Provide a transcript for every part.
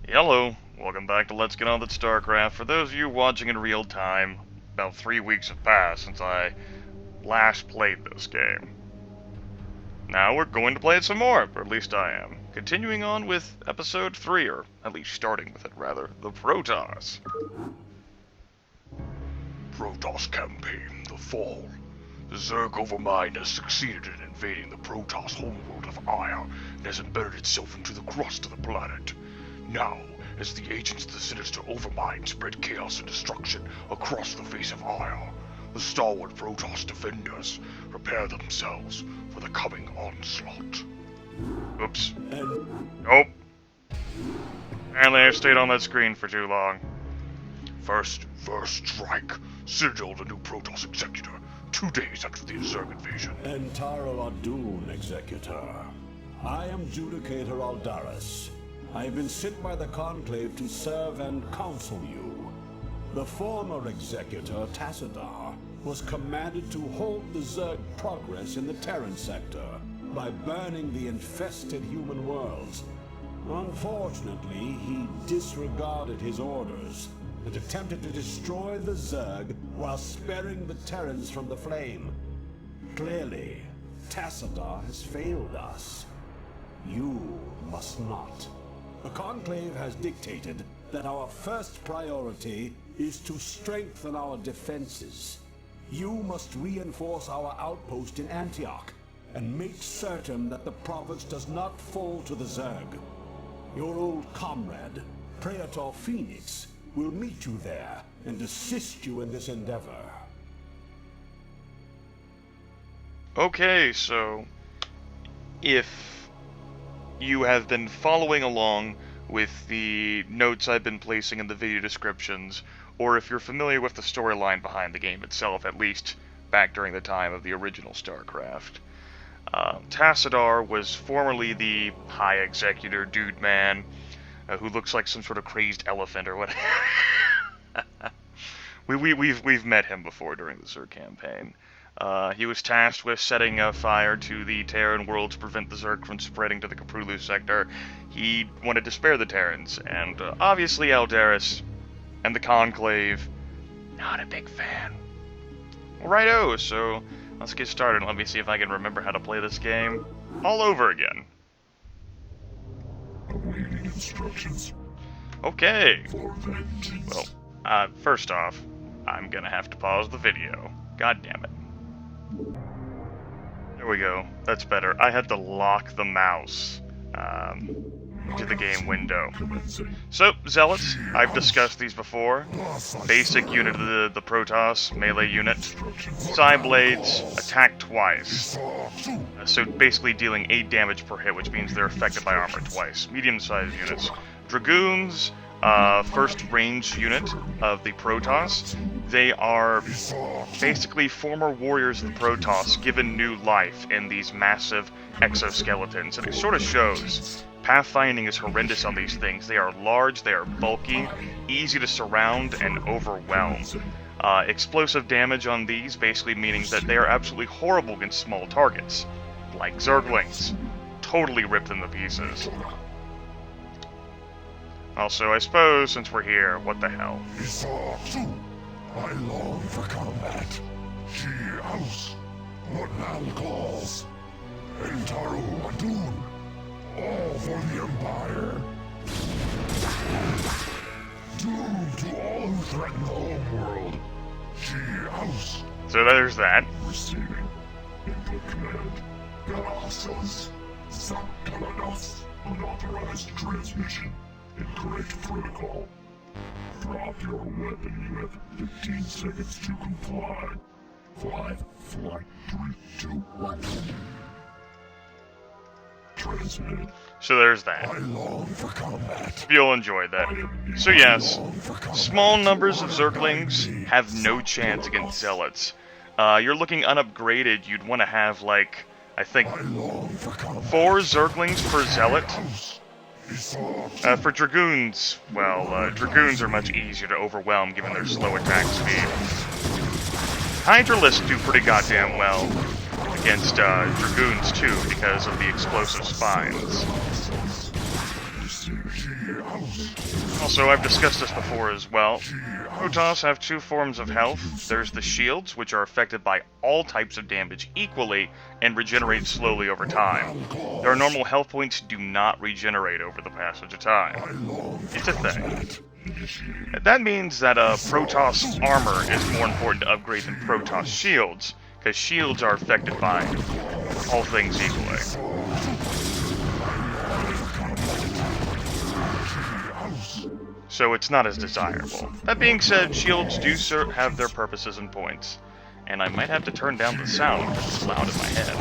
Hello, welcome back to Let's Get On with StarCraft. For those of you watching in real time, about 3 weeks have passed since I last played this game. Now we're going to play it some more, or at least I am. Continuing on with Episode 3, or at least starting with it, rather, the Protoss. Protoss Campaign, The Fall. The Zerg Overmind has succeeded in invading the Protoss homeworld of Aiur and has embedded itself into the crust of the planet. Now, as the agents of the sinister Overmind spread chaos and destruction across the face of Aiur, the stalwart Protoss defenders prepare themselves for the coming onslaught. Oops. Nope. Apparently I stayed on that screen for too long. First strike. Citadel the new Protoss Executor, 2 days after the Zerg invasion. Entaro Adun, Executor. I am Judicator Aldaris. I have been sent by the Conclave to serve and counsel you. The former Executor, Tassadar, was commanded to halt the Zerg progress in the Terran sector by burning the infested human worlds. Unfortunately, he disregarded his orders and attempted to destroy the Zerg while sparing the Terrans from the flame. Clearly, Tassadar has failed us. You must not. The Conclave has dictated that our first priority is to strengthen our defenses. You must reinforce our outpost in Antioch and make certain that the province does not fall to the Zerg. Your old comrade, Praetor Phoenix, will meet you there and assist you in this endeavor. Okay, so if you have been following along with the notes I've been placing in the video descriptions, or if you're familiar with the storyline behind the game itself, at least back during the time of the original StarCraft. Tassadar was formerly the High Executor Dude Man, who looks like some sort of crazed elephant or whatever. We've met him before during the Zerg campaign. He was tasked with setting a fire to the Terran world to prevent the Zerg from spreading to the Caprulu sector. He wanted to spare the Terrans, and obviously Aldaris and the Conclave, not a big fan. Righto, so let's get started. Let me see if I can remember how to play this game all over again. Awaiting instructions. Okay. For vengeance. Well, first off, I'm gonna have to pause the video. God damn it. There we go. That's better. I had to lock the mouse to the game window. So, Zealots, I've discussed these before. Basic unit of the Protoss, melee unit. Blades, attack twice. So basically dealing 8 damage per hit, which means they're affected by armor twice. Medium-sized units. Dragoons, first range unit of the Protoss. They are basically former warriors of the Protoss given new life in these massive exoskeletons, and it sort of shows. Pathfinding is horrendous on these things. They are large, they are bulky, easy to surround, and overwhelm. Explosive damage on these basically meaning that they are absolutely horrible against small targets, like Zerglings. Totally rip them to pieces. Also, I suppose, since we're here, what the hell? I long for combat. She house, what Mal calls, Entaro Adun, all for the Empire. Doomed to all who threaten the homeworld. She house. So there's that. Receiving. Input command. Galasas. Sakalanas. Unauthorized transmission. Incorrect protocol. Drop your weapon. You have 15 seconds to comply. 5, 4, 3, 2, 1. Transmitted. So there's that. I long for combat. You'll enjoy that. So yes, small numbers of Zerglings have no chance against Zealots. You're looking unupgraded, you'd want to have, like, I think, 4 Zerglings per Zealot. For Dragoons, well, Dragoons are much easier to overwhelm given their slow attack speed. Hydralisks do pretty goddamn well against Dragoons too because of the explosive spines. Also, I've discussed this before as well. Protoss have two forms of health. There's the shields, which are affected by all types of damage equally and regenerate slowly over time. Their normal health points do not regenerate over the passage of time. It's a thing. That means that Protoss armor is more important to upgrade than Protoss shields, because shields are affected by all things equally. So it's not as desirable. That being said, shields do have their purposes and points, and I might have to turn down the sound because it's loud in my head.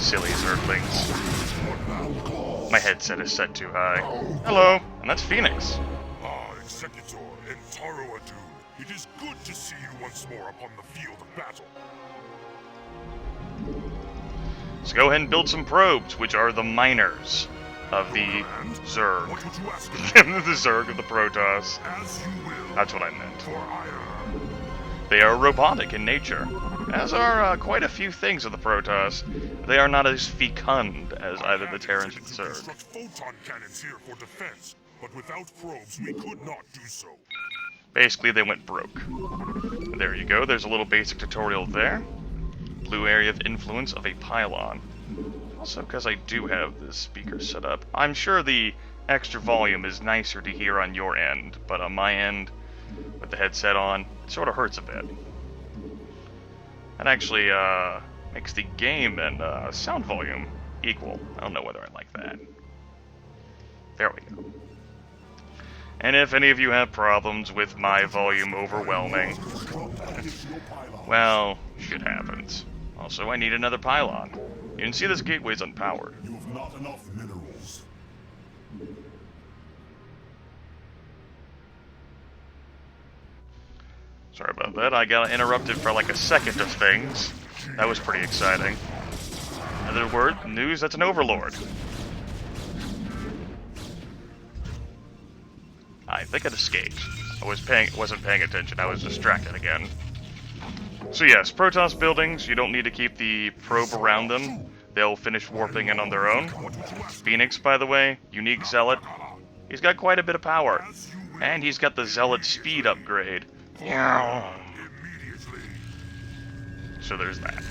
Silly zerglings. My headset is set too high. Hello, and that's Phoenix. Executor and Taro Adun, it is good to see you once more upon the field of battle. Let's go ahead and build some probes, which are the miners of the Zerg. The Zerg of the Protoss. That's what I meant. They are robotic in nature, as are quite a few things of the Protoss. They are not as fecund as either the Terrans or the Zerg. Photon cannons here for defense, but without probes we could not do so. Basically, they went broke. There you go, there's a little basic tutorial there. Blue area of influence of a pylon. Also, because I do have this speaker set up, I'm sure the extra volume is nicer to hear on your end, but on my end, with the headset on, it sort of hurts a bit. That actually makes the game and sound volume equal. I don't know whether I like that. There we go. And if any of you have problems with my volume overwhelming, well, shit happens. Also, I need another pylon. You can see this gateway's unpowered. You have not enough minerals. Sorry about that, I got interrupted for like a second of things. That was pretty exciting. Another word, news, that's an overlord. I think it escaped. I wasn't paying attention, I was distracted again. So yes, Protoss buildings, you don't need to keep the probe around them. They'll finish warping in on their own. Phoenix, by the way, unique Zealot. He's got quite a bit of power. And he's got the Zealot speed upgrade. So there's that.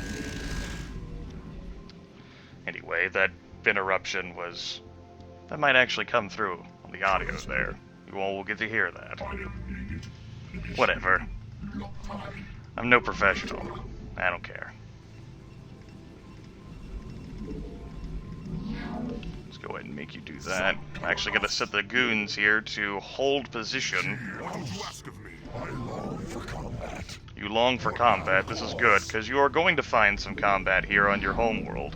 Anyway, that interruption was... that might actually come through on the audio there. You all will get to hear that. Whatever. I'm no professional. I don't care. Let's go ahead and make you do that. I'm actually going to set the goons here to hold position. You long for combat. This is good, because you are going to find some combat here on your homeworld.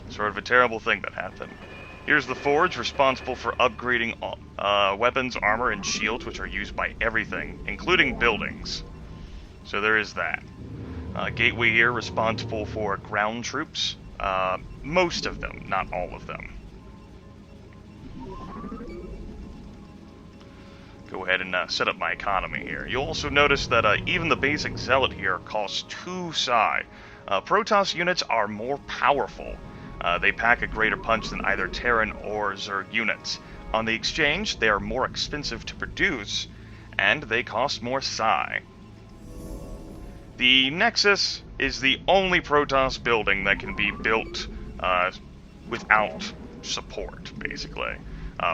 Sort of a terrible thing that happened. Here's the forge, responsible for upgrading weapons, armor, and shields, which are used by everything, including buildings. So there is that. Gateway here, responsible for ground troops. Most of them, not all of them. Go ahead and set up my economy here. You'll also notice that even the basic Zealot here costs 2 psi. Protoss units are more powerful. They pack a greater punch than either Terran or Zerg units. On the exchange, they are more expensive to produce, and they cost more psi. The Nexus is the only Protoss building that can be built without support, basically,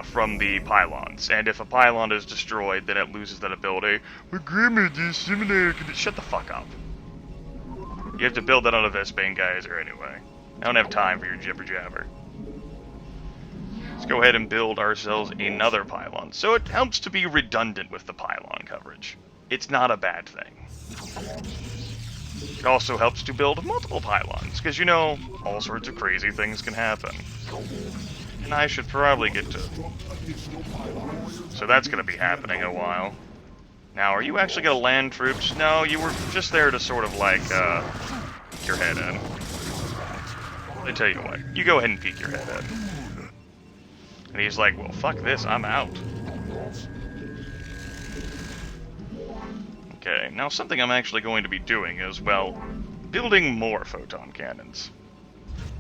from the pylons. And if a pylon is destroyed, then it loses that ability. Shut the fuck up. You have to build that on a Vespane geyser anyway. I don't have time for your jibber jabber. Let's go ahead and build ourselves another pylon. So it helps to be redundant with the pylon coverage. It's not a bad thing. It also helps to build multiple pylons, because you know, all sorts of crazy things can happen. And I should probably get to... So that's going to be happening in a while. Now, are you actually going to land troops? No, you were just there to sort of like, peek your head in. I tell you what, you go ahead and peek your head in. And he's like, well, fuck this, I'm out. Okay, now something I'm actually going to be doing is, well, building more photon cannons.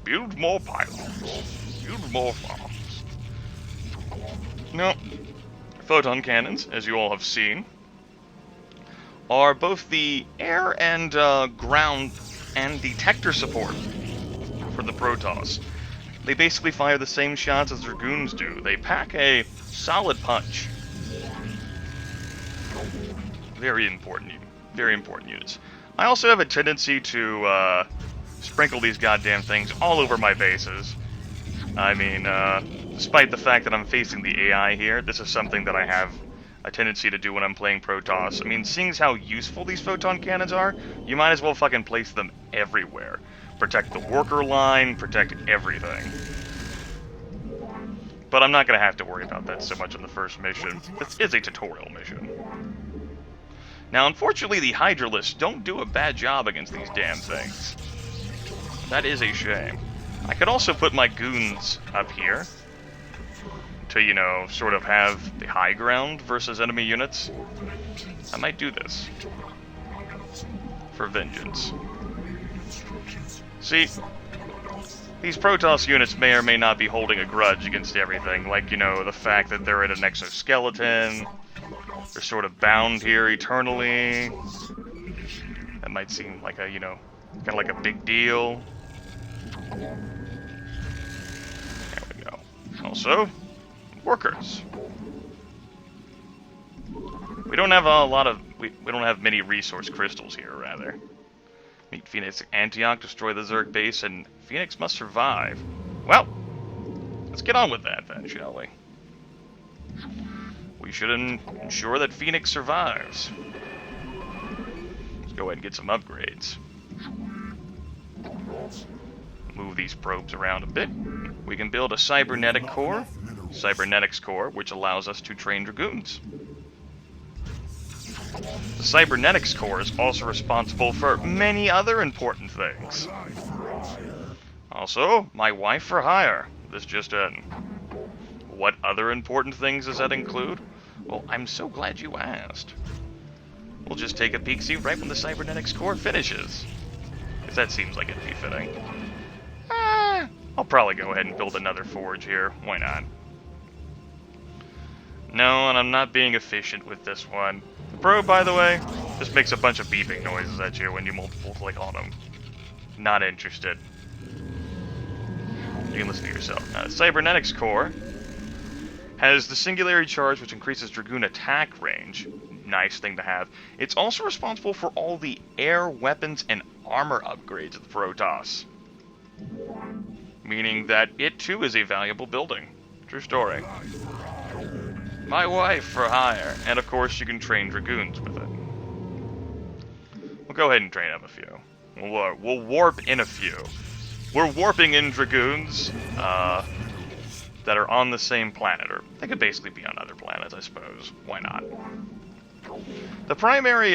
Build more pylons. Build more farms. No. Photon cannons, as you all have seen, are both the air and ground and detector support for the Protoss. They basically fire the same shots as Dragoons do. They pack a solid punch. Very important units. I also have a tendency to sprinkle these goddamn things all over my bases. I mean, despite the fact that I'm facing the AI here, this is something that I have a tendency to do when I'm playing Protoss. I mean, seeing as how useful these photon cannons are, you might as well fucking place them everywhere. Protect the worker line, protect everything. But I'm not going to have to worry about that so much on the first mission. This is a tutorial mission. Now, unfortunately, the Hydralists don't do a bad job against these damn things. That is a shame. I could also put my goons up here to, you know, sort of have the high ground versus enemy units. I might do this for vengeance. See, these Protoss units may or may not be holding a grudge against everything, like, you know, the fact that they're in an exoskeleton, they're sort of bound here eternally. That might seem like a, you know, kind of like a big deal. There we go. Also, workers. We don't have a lot of... We don't have many resource crystals here, rather. Meet Phoenix at Antioch, destroy the Zerg base, and Phoenix must survive. Well, let's get on with that then, shall we? We should ensure that Phoenix survives. Let's go ahead and get some upgrades. Move these probes around a bit. We can build a cybernetic core, cybernetics core, which allows us to train Dragoons. The cybernetics core is also responsible for many other important things. Also, my wife for hire. This just in. What other important things does that include? Well, I'm so glad you asked. We'll just take a peek-see right when the cybernetics core finishes. Because that seems like it'd be fitting. I'll probably go ahead and build another forge here. Why not? No, and I'm not being efficient with this one. The probe, by the way, just makes a bunch of beeping noises at you when you multiple-click on them. Not interested. You can listen to yourself. Now, the cybernetics core has the singularity charge, which increases Dragoon attack range. Nice thing to have. It's also responsible for all the air, weapons, and armor upgrades of the Protoss. Meaning that it too is a valuable building. True story. My wife for hire. And of course you can train Dragoons with it. We'll go ahead and train up a few. We'll warp in a few. We're warping in Dragoons that are on the same planet, or they could basically be on other planets, I suppose. Why not? The primary,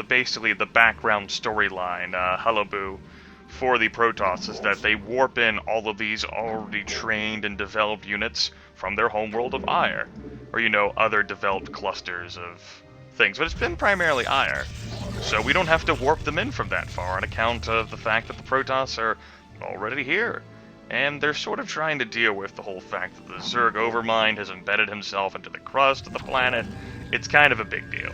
basically the background storyline, hullaboo for the Protoss is that they warp in all of these already trained and developed units from their homeworld of Aiur, or, you know, other developed clusters of things, but it's been primarily Aiur, so we don't have to warp them in from that far on account of the fact that the Protoss are already here. And they're sort of trying to deal with the whole fact that the Zerg Overmind has embedded himself into the crust of the planet. It's kind of a big deal.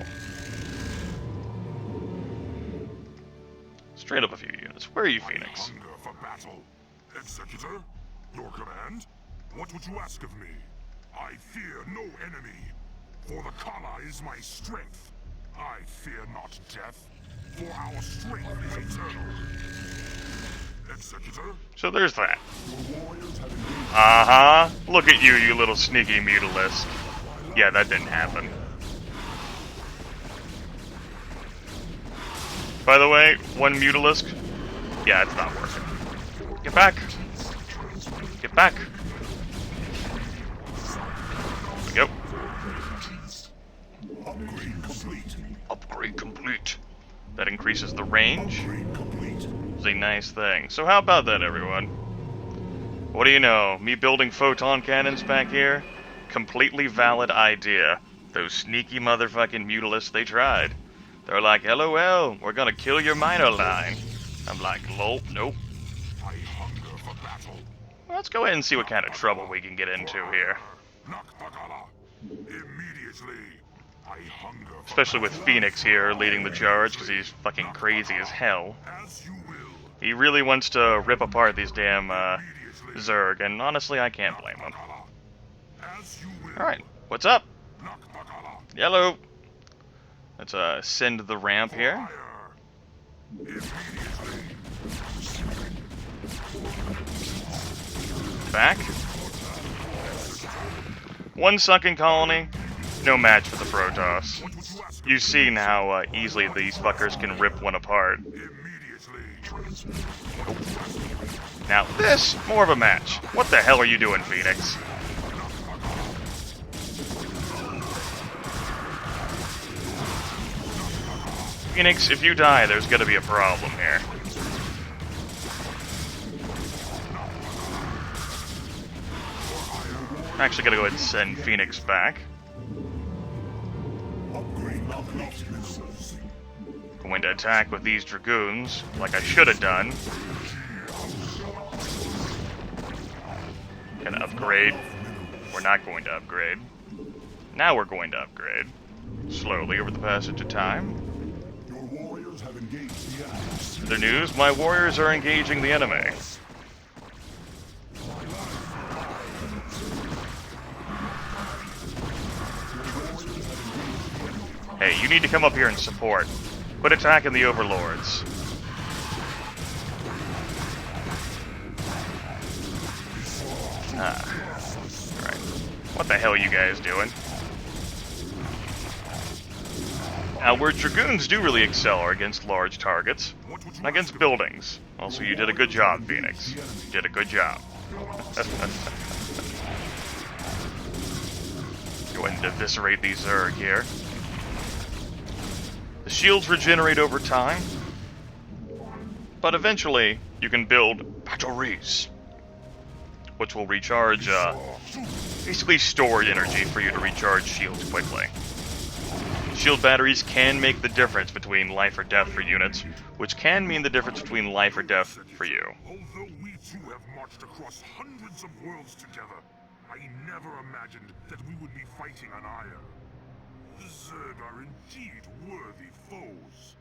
Straight up a few units. Where are you, Phoenix? Hunger for battle. Executor, your command? What would you ask of me? I fear no enemy, for the Kala is my strength. I fear not death, for our strength is eternal. Executor? So there's that. Uh-huh. Look at you, you little sneaky mutalist. Yeah, that didn't happen. By the way, one mutalisk. Yeah, it's not working. Get back. Get back. There we go. Upgrade complete. Upgrade complete. That increases the range. Upgrade complete. It's a nice thing. So how about that, everyone? What do you know? Me building photon cannons back here? Completely valid idea. Those sneaky motherfucking mutalists, they tried. They're like, LOL, we're gonna kill your minor line. I'm like, lol, nope. I hunger for battle. Let's go ahead and see what kind of trouble we can get into here. Nakbagala. Immediately. I hunger for Especially with battle. Phoenix here leading the charge, because he's fucking crazy as hell. As you will. He really wants to rip apart these damn Zerg, and honestly, I can't blame him. As you will. Alright, what's up? Nakbagala. Yellow. Let's send the ramp here. Fire. Immediately. Back. One sunken colony, no match for the Protoss. What would you ask? You've seen how easily these fuckers can rip one apart. Immediately. Now this, more of a match. What the hell are you doing, Phoenix? Phoenix, if you die, there's gonna be a problem here. I'm actually gonna go ahead and send Phoenix back. Going to attack with these Dragoons, like I should have done. Gonna upgrade. We're not going to upgrade. Now we're going to upgrade. Slowly over the passage of time. Your warriors have engaged the enemy. Other news, my warriors are engaging the enemy. Hey, you need to come up here and support. Quit attacking the overlords. Alright. What the hell are you guys doing? Now, where Dragoons do really excel are against large targets, and against buildings. Also, you did a good job, Phoenix. You did a good job. Go ahead and eviscerate these Zerg here. The shields regenerate over time, but eventually you can build batteries, which will recharge, basically stored energy for you to recharge shields quickly. Shield batteries can make the difference between life or death for units, which can mean the difference between life or death for you. Although we two have marched across hundreds of worlds together, I never imagined that we would be fighting on Aiur. The Zerg are indeed worthy foes.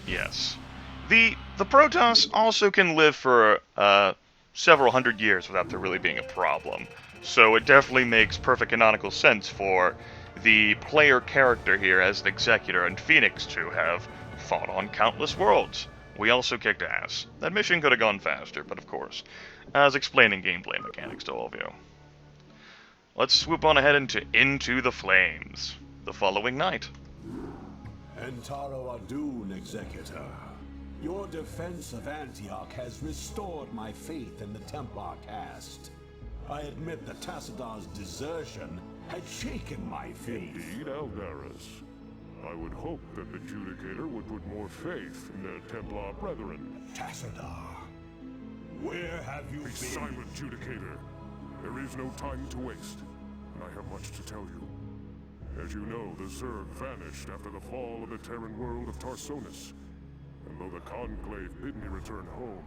Yes. The Protoss also can live for several hundred years without there really being a problem. So it definitely makes perfect canonical sense for the player character here as the Executor and Phoenix to have fought on countless worlds. We also kicked ass. That mission could have gone faster, but of course, I was explaining gameplay mechanics to all of you. Let's swoop on ahead into the flames. The following night. Entaro Adun, Executor. Your defense of Antioch has restored my faith in the Templar caste. I admit that Tassadar's desertion had shaken my faith. Indeed, Aldaris. I would hope that the Judicator would put more faith in their Templar brethren. Tassadar, where have you Be been? silent, Judicator. There is no time to waste, and I have much to tell you. As you know, the Zerg vanished after the fall of the Terran world of Tarsonis. And though the Conclave bid me return home,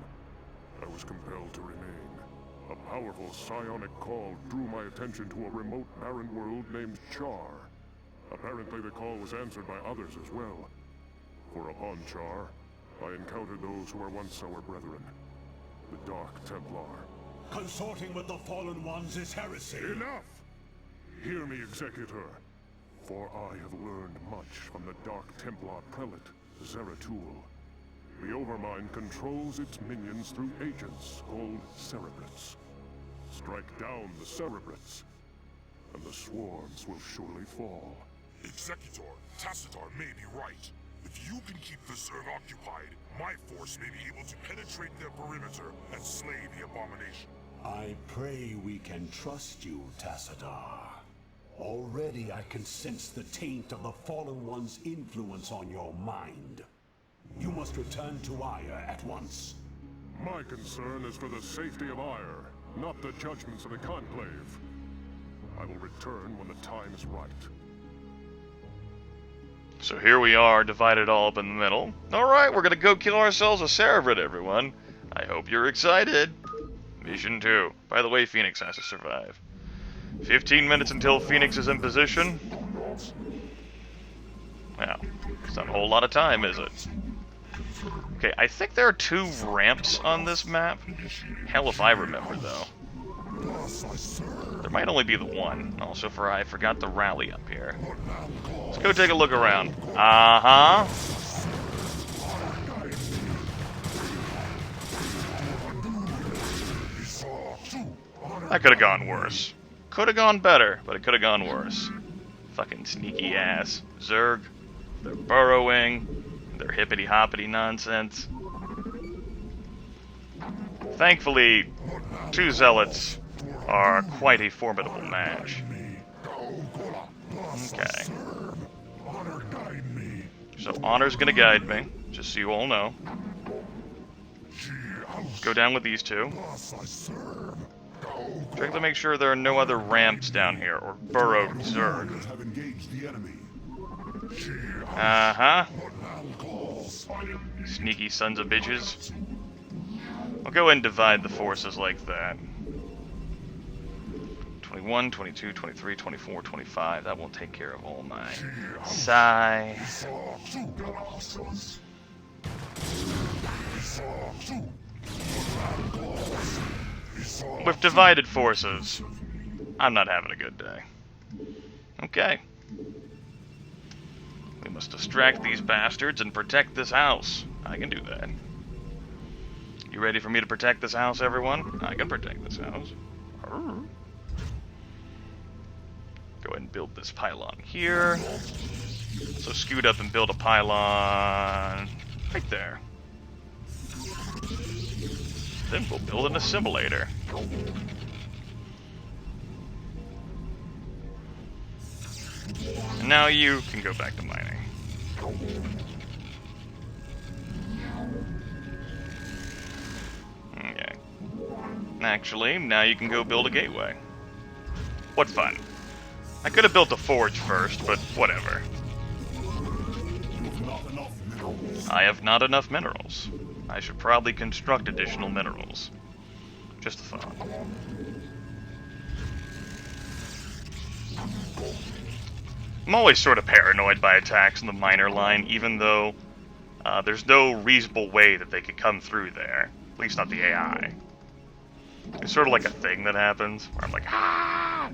I was compelled to remain. A powerful psionic call drew my attention to a remote barren world named Char. Apparently the call was answered by others as well. For upon Char, I encountered those who were once our brethren, the Dark Templar. Consorting with the Fallen Ones is heresy. Enough! Hear me, Executor, for I have learned much from the Dark Templar prelate, Zeratul. The Overmind controls its minions through agents called Cerebrates. Strike down the Cerebrates, and the swarms will surely fall. Executor, Tassadar may be right. If you can keep the Zerg occupied, my force may be able to penetrate their perimeter and slay the abomination. I pray we can trust you, Tassadar. Already I can sense the taint of the Fallen One's influence on your mind. You must return to Aiur at once. My concern is for the safety of Aiur, not the judgments of the Conclave. I will return when the time is right. So here we are, divided all up in the middle. Alright, we're gonna go kill ourselves a Cerebrid, everyone. I hope you're excited. Mission 2. By the way, Phoenix has to survive. 15 minutes until Phoenix is in position. Well, it's not a whole lot of time, is it? Okay, I think there are 2 ramps on this map. Hell if I remember, though. There might only be the one. Also, I forgot the rally up here. Let's go take a look around. Uh-huh. That could have gone worse. Could have gone better, but it could have gone worse. Fucking sneaky ass Zerg. They're burrowing. They're hippity-hoppity nonsense. Thankfully, 2 Zealots are quite a formidable match. Okay. So Honor's gonna guide me, just so you all know. Go down with these 2. Check to make sure there are no other ramps down here, or burrowed Zerg. Uh-huh. Sneaky sons of bitches. I'll go ahead and divide the forces like that. 21, 22, 23, 24, 25. That will take care of all my psi. With divided forces, I'm not having a good day. Okay. We must distract these bastards and protect this house. I can do that. You ready for me to protect this house, everyone? I can protect this house. Arr. Go ahead and build this pylon here. So scoot up and build a pylon right there. Then we'll build an assimilator. And now you can go back to mining. Okay. Actually, now you can go build a gateway. What fun. I could have built a forge first, but whatever. I have not enough minerals. I should probably construct additional minerals. Just a thought. I'm always sort of paranoid by attacks on the miner line, even though there's no reasonable way that they could come through there. At least not the AI. It's sort of like a thing that happens, where I'm like, ah!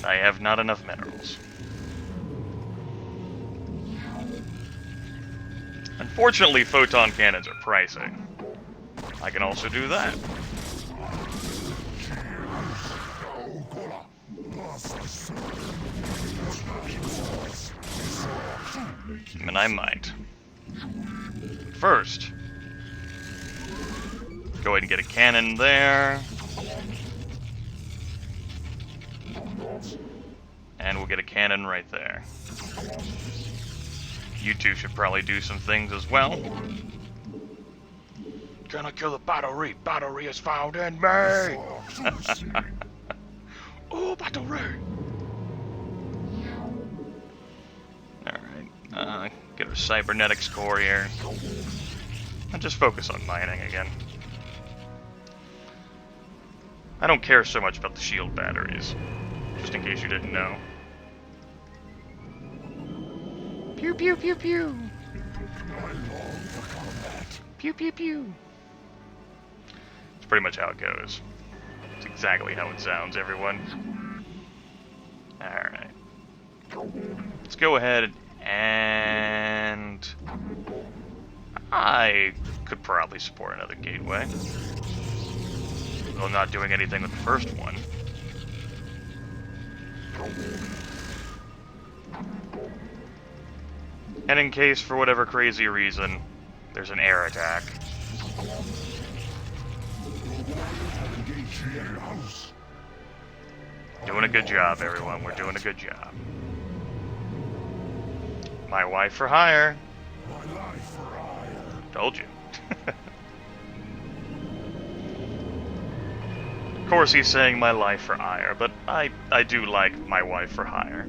I have not enough minerals. Unfortunately, photon cannons are pricey. I can also do that. And I might. First, go ahead and get a cannon there. And we'll get a cannon right there. You 2 should probably do some things as well. Gonna kill the battery. Battery is found in me. Oh, battery. Alright. Get our cybernetics core here. And just focus on mining again. I don't care so much about the shield batteries. Just in case you didn't know. Pew pew pew pew. Pew pew pew. It's pretty much how it goes. It's exactly how it sounds, everyone. Alright. Let's go ahead and... I could probably support another gateway. Though I'm not doing anything with the first one. And in case, for whatever crazy reason, there's an air attack. Doing a good job, everyone. We're doing a good job. My wife for hire. Told you. Of course he's saying my life for hire, but I do like my wife for hire.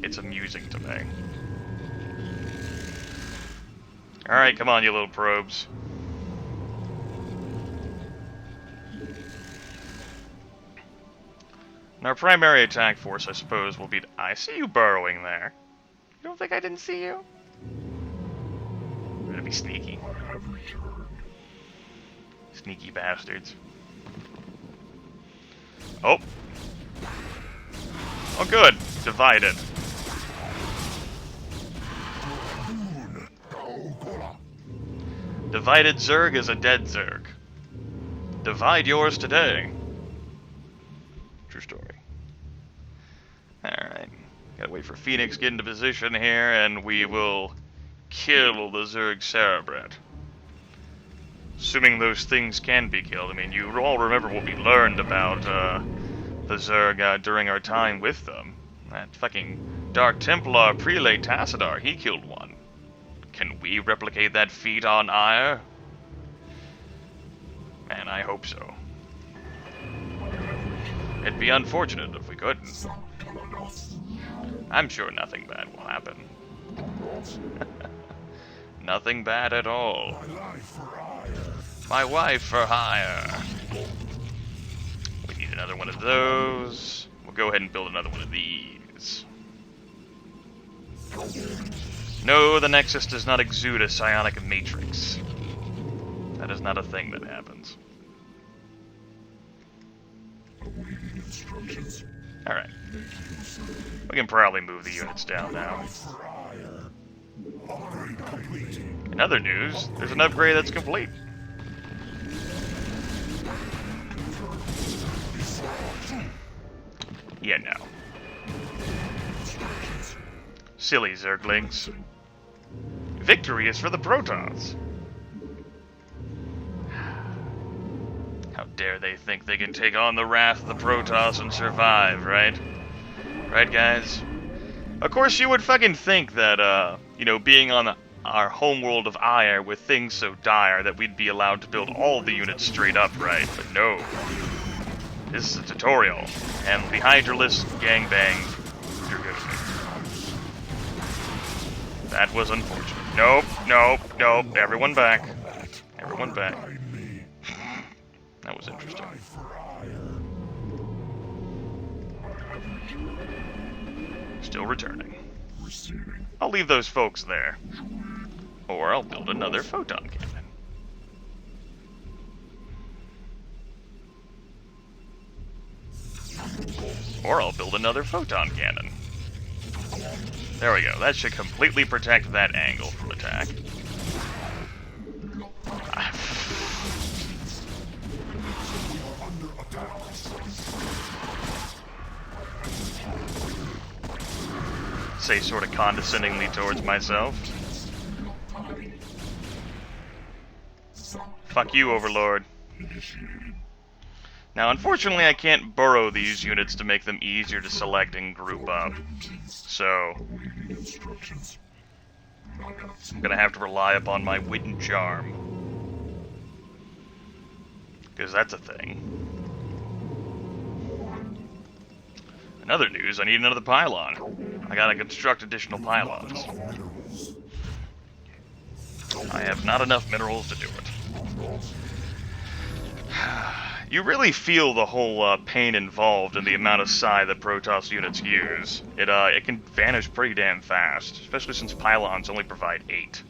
It's amusing to me. Alright, come on, you little probes. And our primary attack force, I suppose, will be... I see you burrowing there. You don't think I didn't see you? I'm gonna be sneaky. Sneaky bastards. Oh. Oh, good. Divided. Divided Zerg is a dead Zerg. Divide yours today. True story. Alright. Gotta wait for Phoenix to get into position here, and we will kill the Zerg Cerebret. Assuming those things can be killed. I mean, you all remember what we learned about the Zerg during our time with them. That fucking Dark Templar Prelate Tassadar, he killed one. Can we replicate that feat on Aiur? Man, I hope so. It'd be unfortunate if we couldn't. I'm sure nothing bad will happen. Nothing bad at all. My wife for hire. We need another one of those. We'll go ahead and build another one of these. No, the Nexus does not exude a psionic matrix. That is not a thing that happens. Alright. We can probably move the units down now. In other news, there's an upgrade that's complete. Yeah, no. Silly Zerglings. Victory is for the Protoss. How dare they think they can take on the wrath of the Protoss and survive, right? Right, guys? Of course, you would fucking think that, you know, being on our homeworld of Aiur with things so dire that we'd be allowed to build all the units straight up, right? But no. This is a tutorial, and the Hydralisk gangbang, you're good at me. That was unfortunate. Nope, nope, nope. Everyone back. Everyone back. That was interesting. Still returning. I'll leave those folks there. Or I'll build another photon cannon. Or I'll build another photon cannon. There we go. That should completely protect that angle from attack. Say sort of condescendingly towards myself. Fuck you, Overlord. Now, unfortunately, I can't burrow these units to make them easier to select and group up. So, I'm gonna have to rely upon my wit and charm. Because that's a thing. In other news, I need another pylon. I gotta construct additional pylons. I have not enough minerals to do it. You really feel the whole pain involved in the amount of psi that Protoss units use. It can vanish pretty damn fast, especially since pylons only provide 8.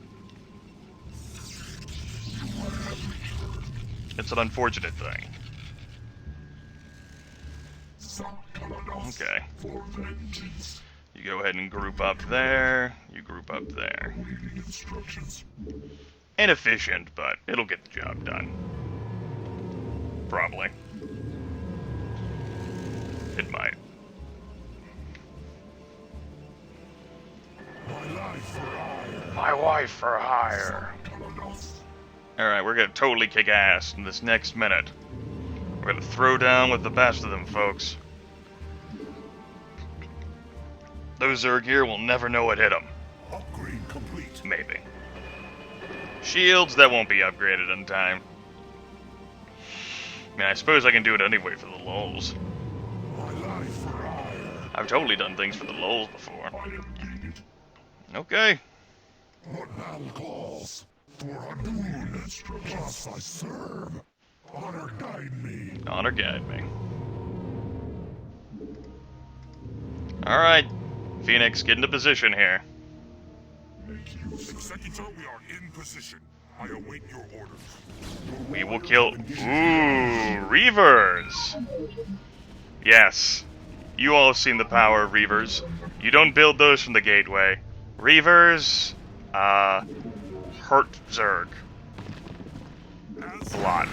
It's an unfortunate thing. Okay. You go ahead and group up there. You group up there. Inefficient, but it'll get the job done. Probably. It might. My wife for hire. Alright, we're gonna totally kick ass in this next minute. We're gonna throw down with the best of them, folks. Those Zerg here will never know what hit them. Upgrade complete. Maybe. Shields, that won't be upgraded in time. mean, I suppose I can do it anyway for the lulz. I've totally done things for the lulz before. Okay. What battle calls for Hadun extra class I serve. Honor guide me. Honor guide me. Alright, Phoenix, get into position here. Executor, we are in position. I await your orders. We will kill... Ooh, Reavers! Yes. You all have seen the power of Reavers. You don't build those from the gateway. Reavers, hurt Zerg. A lot.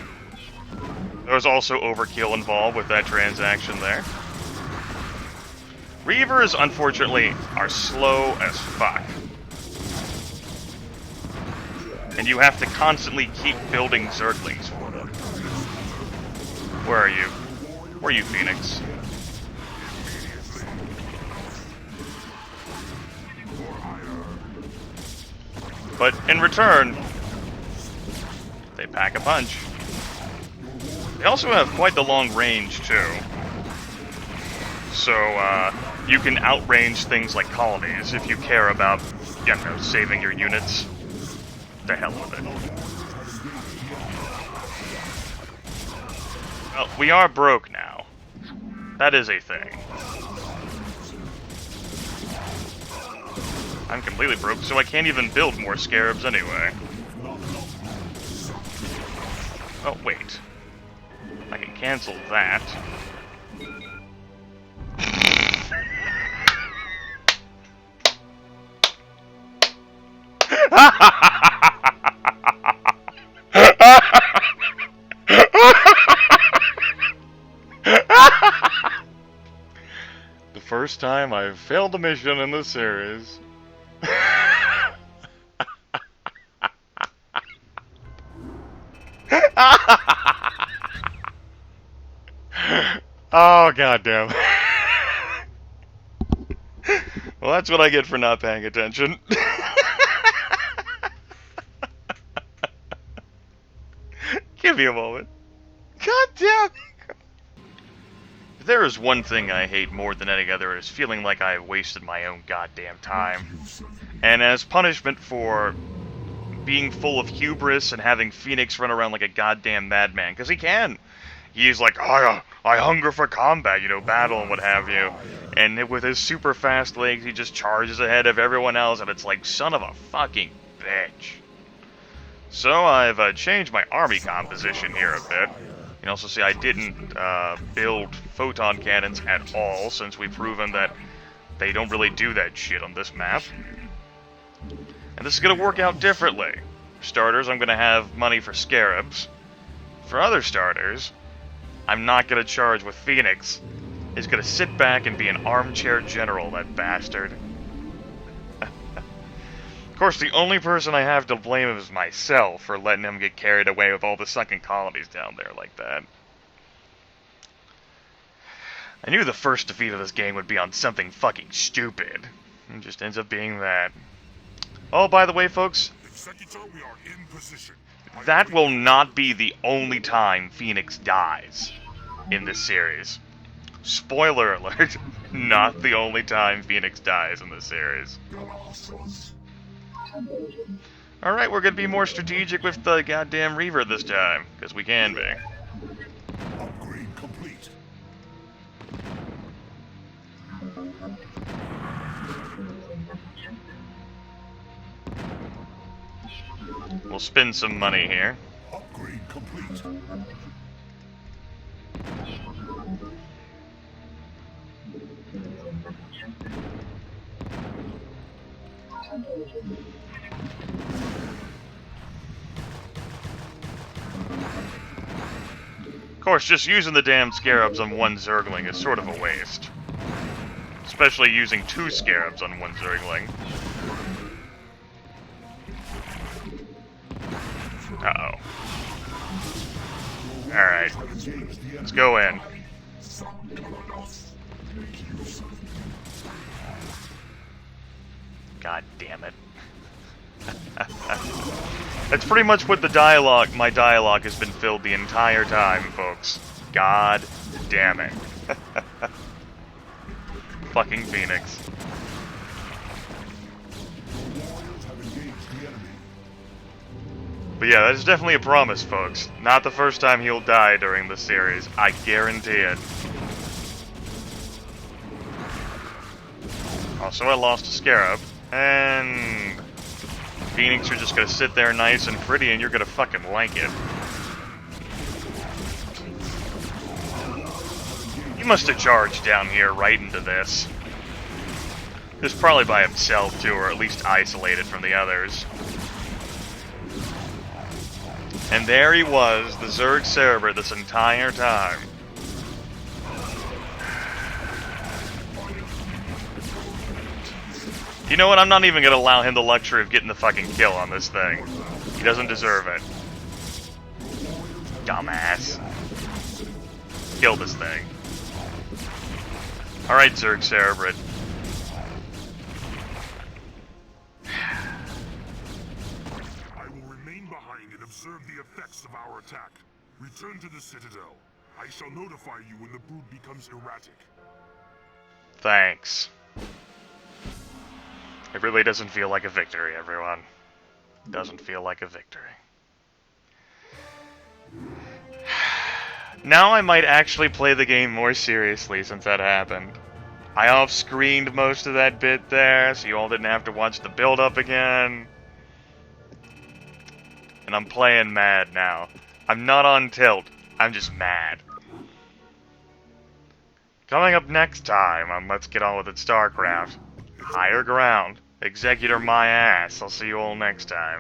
There was also overkill involved with that transaction there. Reavers, unfortunately, are slow as fuck. And you have to constantly keep building Zerglings for them. Where are you? Where are you, Phoenix? But in return, they pack a punch. They also have quite the long range, too. So, you can outrange things like colonies if you care about, you know, saving your units. The hell with it. Well, we are broke now. That is a thing. I'm completely broke, so I can't even build more scarabs anyway. Oh, wait. I can cancel that. The first time I've failed a mission in this series. Oh, goddamn. Well, that's what I get for not paying attention. Give me a moment. God damn. If there is one thing I hate more than any other, it is feeling like I have wasted my own goddamn time. And as punishment for being full of hubris and having Phoenix run around like a goddamn madman, because he can. He's like, I hunger for combat, you know, battle and what have you. And with his super fast legs, he just charges ahead of everyone else, and it's like, son of a fucking bitch. So I've changed my army composition here a bit. You can also see I didn't build photon cannons at all, since we've proven that they don't really do that shit on this map. And this is going to work out differently. For starters, I'm going to have money for scarabs. For other starters, I'm not going to charge with Phoenix. He's going to sit back and be an armchair general, that bastard. Of course, the only person I have to blame is myself for letting him get carried away with all the sunken colonies down there like that. I knew the first defeat of this game would be on something fucking stupid. It just ends up being that. Oh, by the way, folks, Executor, we are in position. that will not be the only time Phoenix dies in this series. Spoiler alert, not the only time Phoenix dies in this series. Alright, we're gonna be more strategic with the goddamn Reaver this time, because we can be. Upgrade complete. We'll spend some money here. Upgrade complete. Of course, just using the damn scarabs on one Zergling is sort of a waste. Especially using 2 scarabs on one Zergling. Uh-oh. Alright. Let's go in. God damn it. That's pretty much what the dialogue, my dialogue has been filled the entire time, folks. God damn it. Fucking Phoenix. But yeah, that is definitely a promise, folks. Not the first time he'll die during the series. I guarantee it. Also, I lost a Scarab. And Phoenix are just gonna sit there nice and pretty and you're gonna fucking like it. He must have charged down here right into this. He was probably by himself too, or at least isolated from the others. And there he was, the Zerg Cerebrit, this entire time. You know what? I'm not even gonna allow him the luxury of getting the fucking kill on this thing. He doesn't deserve it. Dumbass. Kill this thing. Alright, Zerg Cerebrit. Observe the effects of our attack. Return to the Citadel. I shall notify you when the brood becomes erratic. Thanks. It really doesn't feel like a victory, everyone. Doesn't feel like a victory. Now I might actually play the game more seriously since that happened. I off-screened most of that bit there, so you all didn't have to watch the build-up again. And I'm playing mad now. I'm not on tilt. I'm just mad. Coming up next time on Let's Get On With It StarCraft. Higher ground. Executor my ass. I'll see you all next time.